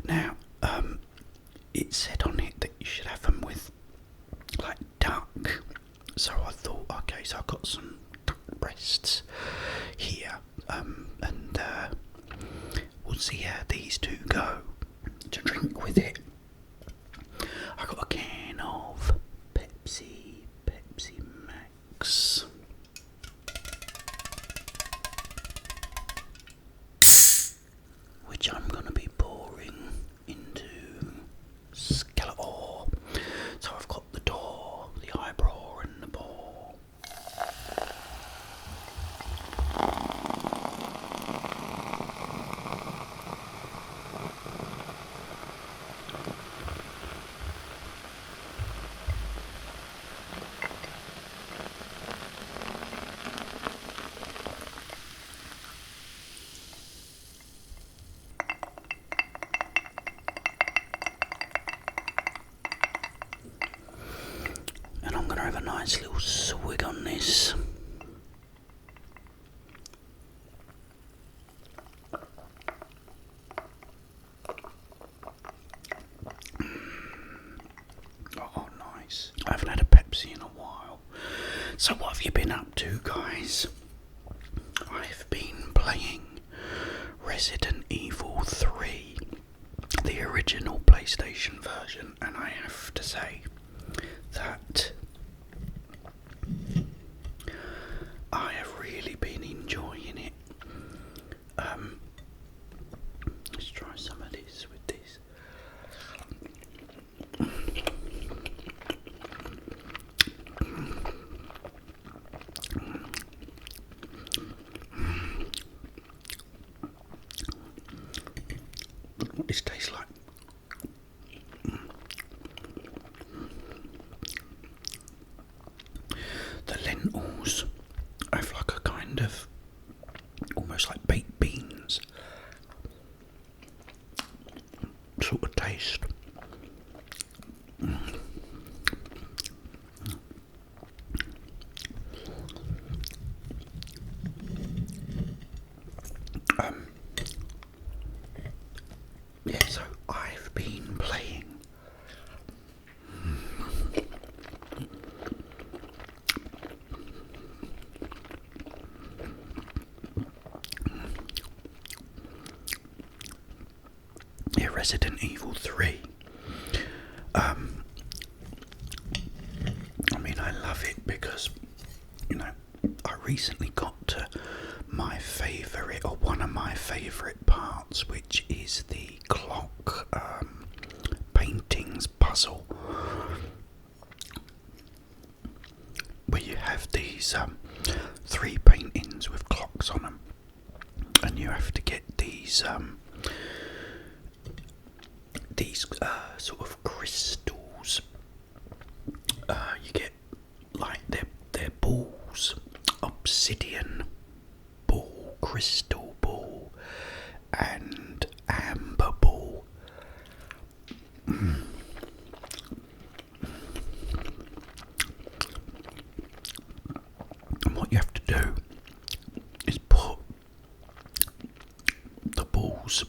Now, it said on it that you should have them with like duck. So I thought, okay, so I've got some duck breasts here, and we'll see how these two go. To drink with it, I got a can of Pepsi Max. Which I'm going to be pouring into skeletor. So I've got the door, the eyebrow and the ball. And I'm going to have a nice little swig on this. Oh, nice. I haven't had a Pepsi in a while. So what have you been up to, guys? I've been playing Resident Evil 3, the original PlayStation version, and I have to say that I have really been enjoying it. Let's try some of this with this. What this tastes like. The lentils have like a kind of almost like baked beans sort of taste. Yeah, so I've been playing Resident Evil 3. I mean, I love it because, you know, I recently got to my favourite, or one of my favourite parts, which is the clock paintings puzzle, where you have these 3 paintings with clocks on them, and you have to get these sort of crystals. You get like they're balls, obsidian ball, crystal ball, and amber ball. And what you have to do is put the balls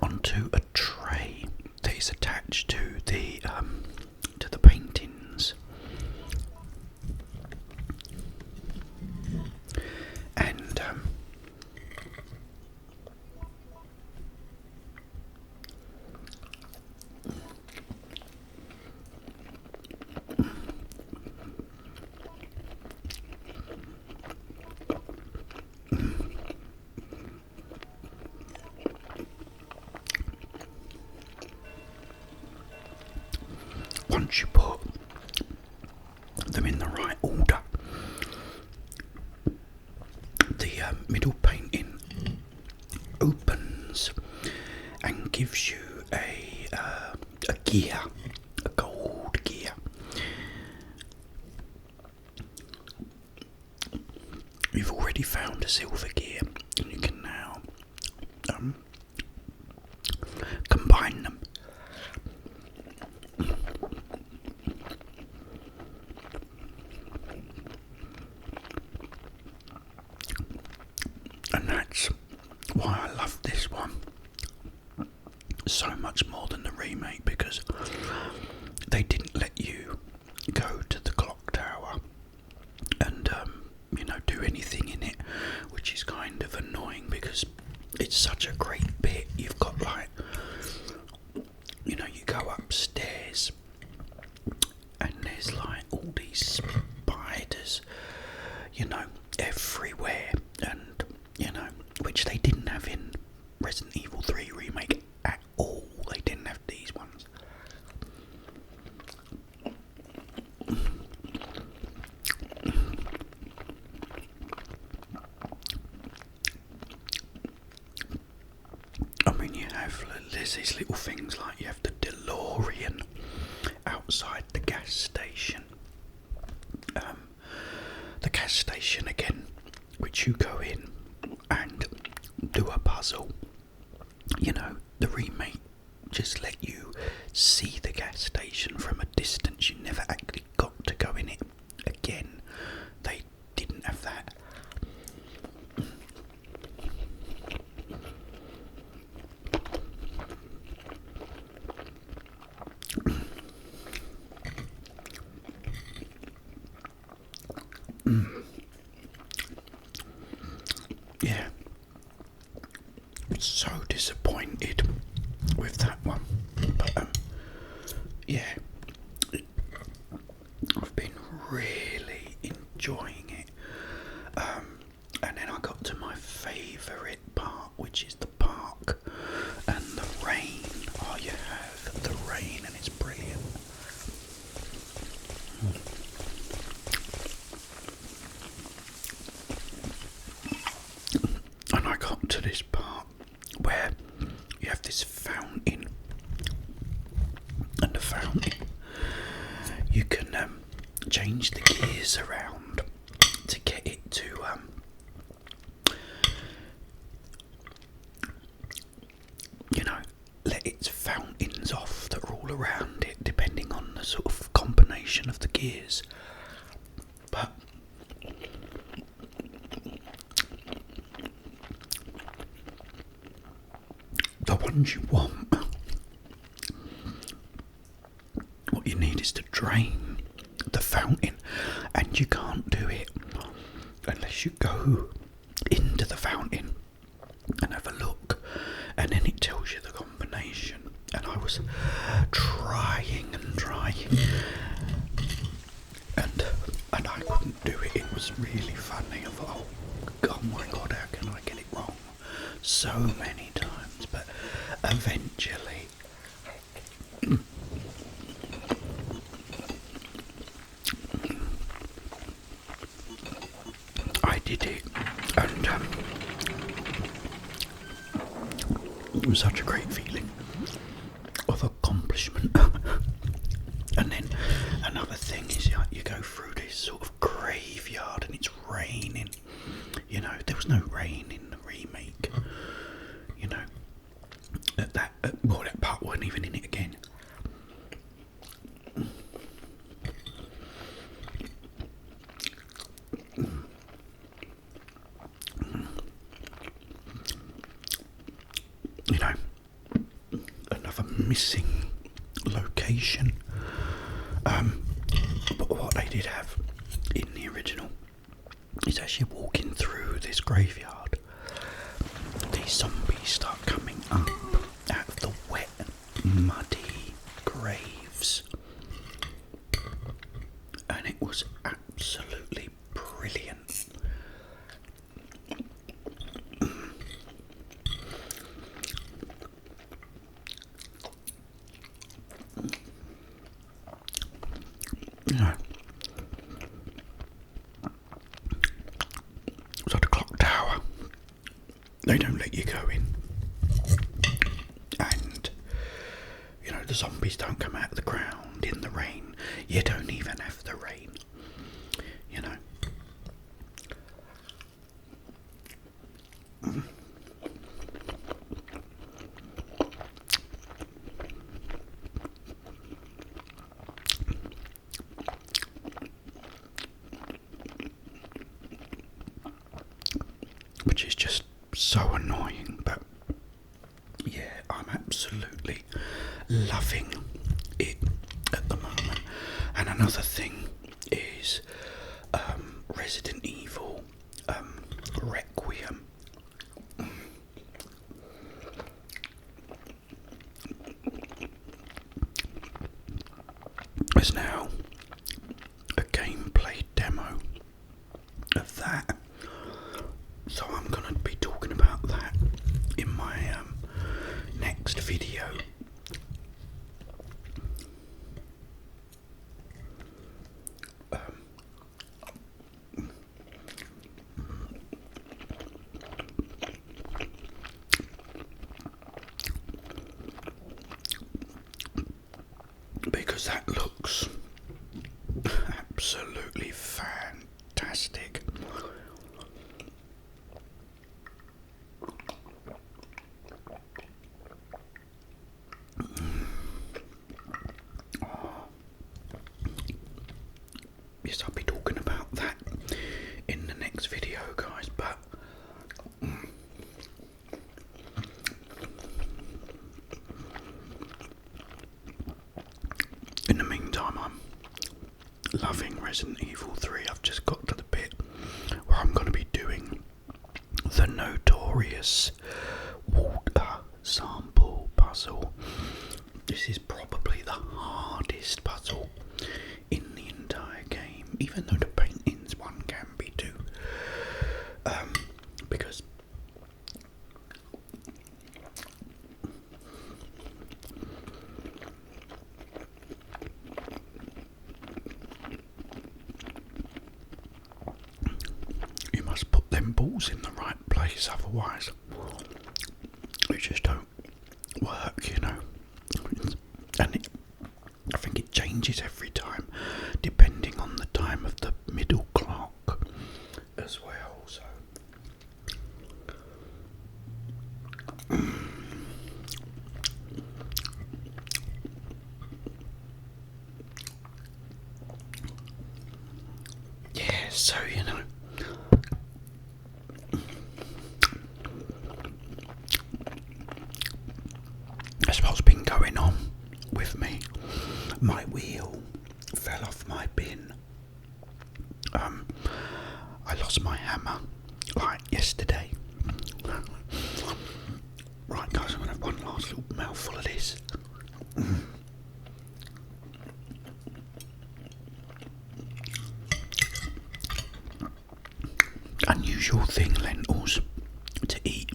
onto a tray that is attached to the paintings, and once you put them in the right order, the middle painting opens and gives you a gear, a gold gear. You've already found a silver gear, and you can now combine them. And that's why I love this one so much more than the remake because they didn't let you go to the clock tower and do anything in it, which is kind of annoying because it's such a great bit. You've got you go upstairs and there's all these spiders, everywhere, and which they didn't have in Resident Evil 3 remake at all. They didn't have these ones. I mean, there's these little things like you have the DeLorean outside the gas station. The gas station again, which you go in and do a puzzle. The remake just let you see the gas station from a distance. You never actually got to go in it again. They didn't have that. Yeah. So disappointed with that one. But yeah. I've been really enjoying it. And then I got to my favourite part, which is the park and the rain. Oh, you have the rain and it's brilliant. And I got to this part where you have this fountain, and the fountain, you can change the gears around to get it to let its fountains off that are all around it, depending on the sort of combination of the gears. But the ones you want, what you need is to drain the fountain, and you can't do it unless you go into the fountain and have a look, and then it tells you the combination. And I was trying and I couldn't do it. It was really funny. I thought, oh my god, how can I get it wrong so many times? But eventually I did it, and it was such a great feeling of accomplishment. And then another thing is you go through this sort of graveyard and it's raining. There was no rain in the remake. That part wasn't even in it again. Another missing location. But what they did have in the original is actually walking through this graveyard, these zombies start coming up out of the wet, muddy graves. And it was absolutely brilliant. So the clock tower, they don't let you go in, and the zombies don't come out of the ground in the rain. You don't even have the rain. Which is just so annoying, but yeah, I'm absolutely loving it at the moment. And another thing is Resident Evil Requiem. There's now a gameplay demo of that, so I'm going to be talking about that in my next video. Because that looks absolutely fantastic. Yes, I'll be talking about that in the next video, guys, but in the meantime, I'm loving Resident Evil 3. I've just got to the bit where I'm going to be doing the notorious water sample puzzle. This is probably the hardest puzzle in the entire game, even though the paintings one can be too, because you must put them balls in the right place, otherwise they just don't work, you know. And I think it changes every time depending on the time of the middle clock as well, so yeah, so you know, that's what's been going on with me. My wheel fell off my bin. I lost my hammer like yesterday. Right, guys, I'm gonna have one last little mouthful of this. Unusual thing, lentils to eat.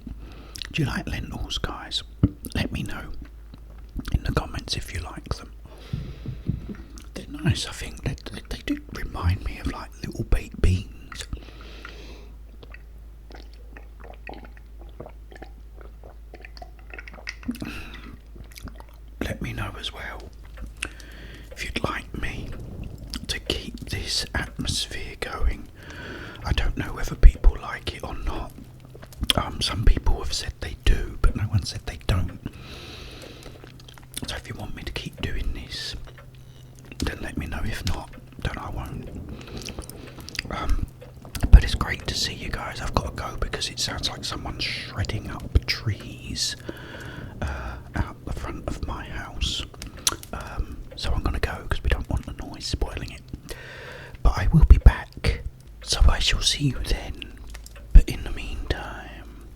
Do you like lentils, guys? Let me know in the comments if you like them. They're nice. I think they do remind me of like little baked beans. Let me know as well if you'd like me to keep this atmosphere going. I don't know whether people like it or not. Some people have said they do, but no one said they don't. So if you want me to keep doing this, then let me know. If not, then I won't. But it's great to see you guys. I've got to go because it sounds like someone's shredding up trees out the front of my house. So I'm going to go because we don't want the noise spoiling it. But I will be back, so I shall see you then. But in the meantime,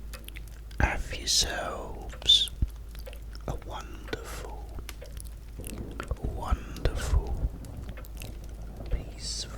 have yourselves a wonderful, wonderful, peaceful